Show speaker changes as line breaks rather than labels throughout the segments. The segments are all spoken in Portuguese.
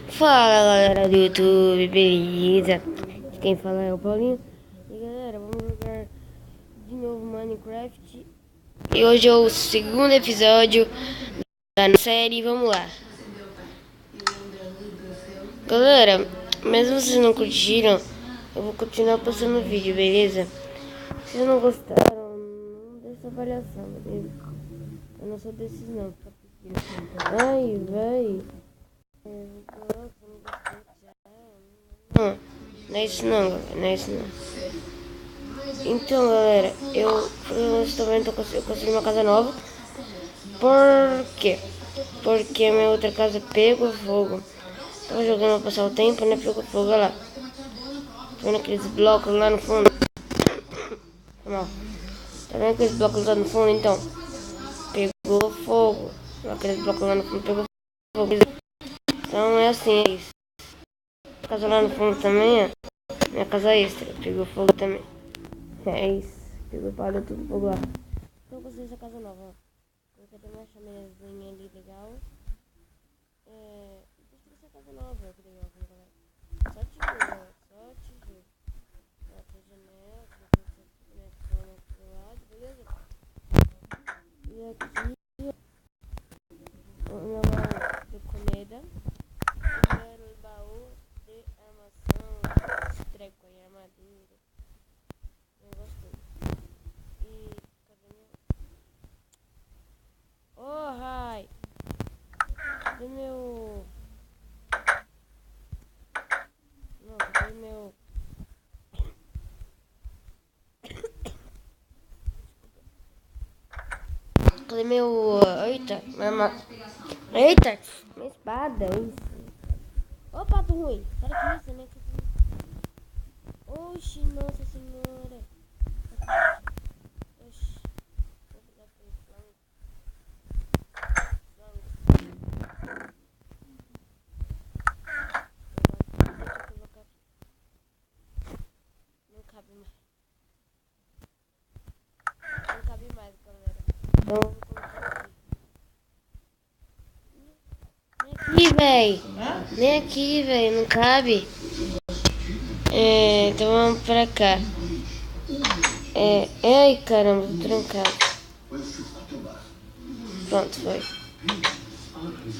Fala galera do YouTube, beleza? Quem fala é o Paulinho. E galera, vamos jogar de novo Minecraft. E hoje é o segundo episódio da série, vamos lá. Galera, mesmo se vocês não curtiram, eu vou continuar postando vídeo, beleza? Se vocês não gostaram, não deixa avaliação, beleza? Eu não sou desses não. Ai, véi. Não é isso não, galera. Não é isso não. Então, galera, eu também eu construí uma casa nova. Por quê? Porque a minha outra casa pegou fogo. Tava jogando pra passar o tempo, né? Pegou fogo, olha lá. Tá vendo aqueles blocos lá no fundo? Não. Tá vendo aqueles blocos lá no fundo? Então, pegou fogo. Aqueles blocos lá no fundo pegou fogo. Então é assim, é isso. A casa lá no fundo também, ó. Minha casa extra, pegou fogo também. É isso. Pegou palha tudo fogo lá. Então eu construí essa casa nova, ó. Coloquei até uma chaminazinha ali legal. Construí essa casa nova, que legal, que legal. Só tijolo, só tijolo. Ó, tem janela, coloquei minha cama aqui do lado, beleza? E aqui, o meu baú de comida. O baú de armação, esse treco aí, armadilha. Eu gostei. E cadê meu? Oh, rai! Cadê meu? Não, cadê meu? Cadê meu? Eita, eita, minha espada. Isso. Ô, pato ruim, para com isso, né? Oxi, nossa senhora. Oxi, vou pegar pelo flango. Deixa eu colocar. Não cabe mais. Não cabe mais, galera. Então eu vou colocar aqui. Nem aqui, véi. Nem aqui, véi. Não cabe. Então vamos pra cá. Ai, caramba, tô trancado. Pronto, foi.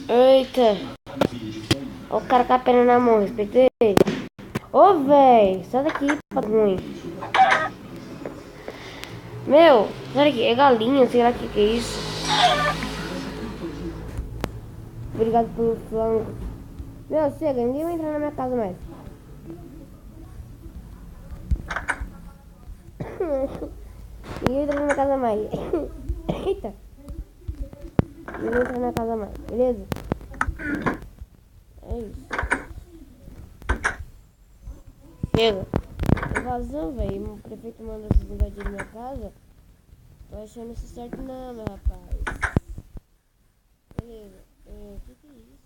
Eita. Ó o cara com a perna na mão, respeitei. Ô, véi, sai daqui, pato ruim. Meu, sai daqui, é galinha, sei lá o que é isso. Obrigado pelo flango. Meu, chega, ninguém vai entrar na minha casa mais. Ninguém entra na minha casa mais. Eita. Ninguém entra na minha casa mais, beleza? É isso. Chega. Tô vazando, velho. O prefeito manda vocês invadirem minha casa. Tô achando isso certo não, meu rapaz. Beleza. O que é isso?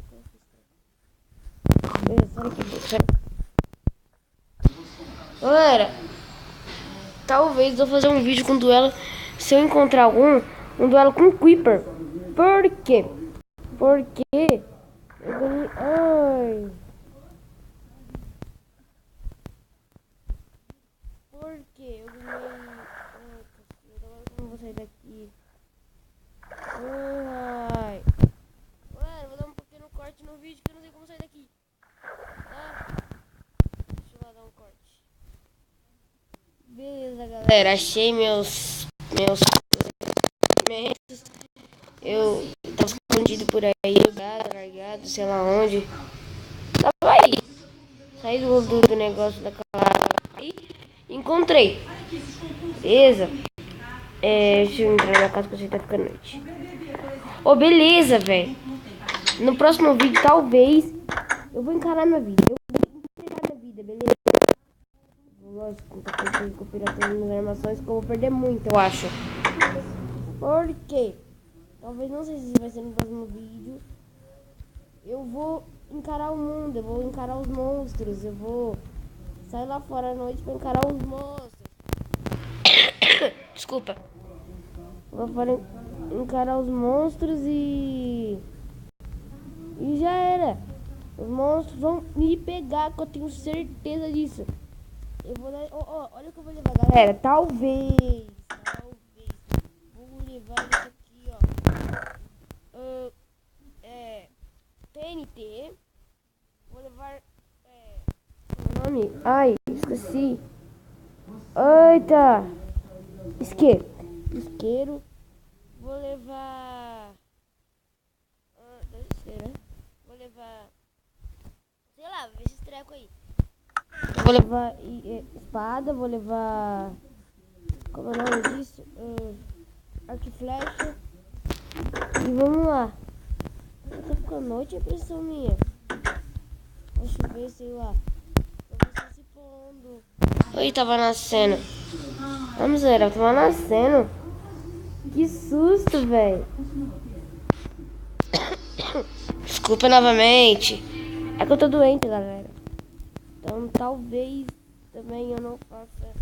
Como que está? Beleza, sai daqui, sai. Galera, talvez eu vou fazer um vídeo com duelo. Se eu encontrar algum, um duelo com Creeper. Por quê? Porque eu ganhei. Ai. Porque eu ganhei. Ai, agora como eu vou sair daqui? Ai. Galera, vou dar um pequeno corte no vídeo que eu não sei como sair daqui. Tá? Deixa eu lá dar um corte. Beleza, galera. Achei meus restos. Eu tava escondido por aí, largado, sei lá onde. Tava aí. Saí do negócio daquela. E encontrei. Beleza? Deixa eu entrar na casa que você tá ficando noite. Ô, beleza, velho. No próximo vídeo, talvez, eu vou encarar minha vida. Eu vou encarar minha vida, beleza? Lógico, com pirataria nas armações, que eu vou perder muito, eu acho. Por quê? Talvez, não sei se vai ser no próximo vídeo. Eu vou encarar o mundo, eu vou encarar os monstros, eu vou sair lá fora à noite pra encarar os monstros. Desculpa. Eu vou encarar os monstros e E já era. Os monstros vão me pegar, que eu tenho certeza disso. Eu vou dar... olha o que eu vou levar, galera. Talvez. Vou levar isso aqui, ó. TNT. Vou levar... o nome? Ai, esqueci. Eita. Isqueiro. Vou levar... deve ser, né? Vou levar... sei lá, vê esses trecos aí. Vou levar espada, vou levar... como é o nome disso? Arco e flecha. E vamos lá. Tá ficando noite, é impressão minha. Vai chover, sei lá. Eu vou se pondo. Oi, tava nascendo. Vamos ver, eu tava nascendo. Que susto, velho. Desculpa novamente. É que eu tô doente, galera. Então talvez também eu não faça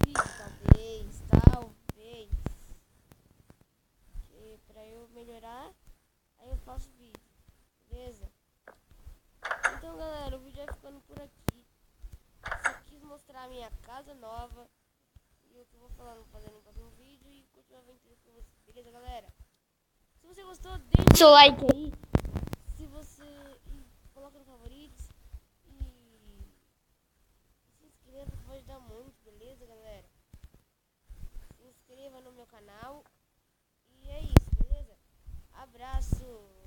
vídeo. Talvez. E pra eu melhorar, aí eu faço vídeo. Beleza? Então, galera, o vídeo vai ficando por aqui. Só quis mostrar a minha casa nova e o que eu vou fazendo no próximo vídeo e continuar a aventura com vocês. Beleza, galera? Se você gostou, deixa o seu like aí. Se você... coloca no favoritos. E se inscreva, que vai ajudar muito, beleza, galera? Se inscreva no meu canal. E é isso, beleza? Abraço!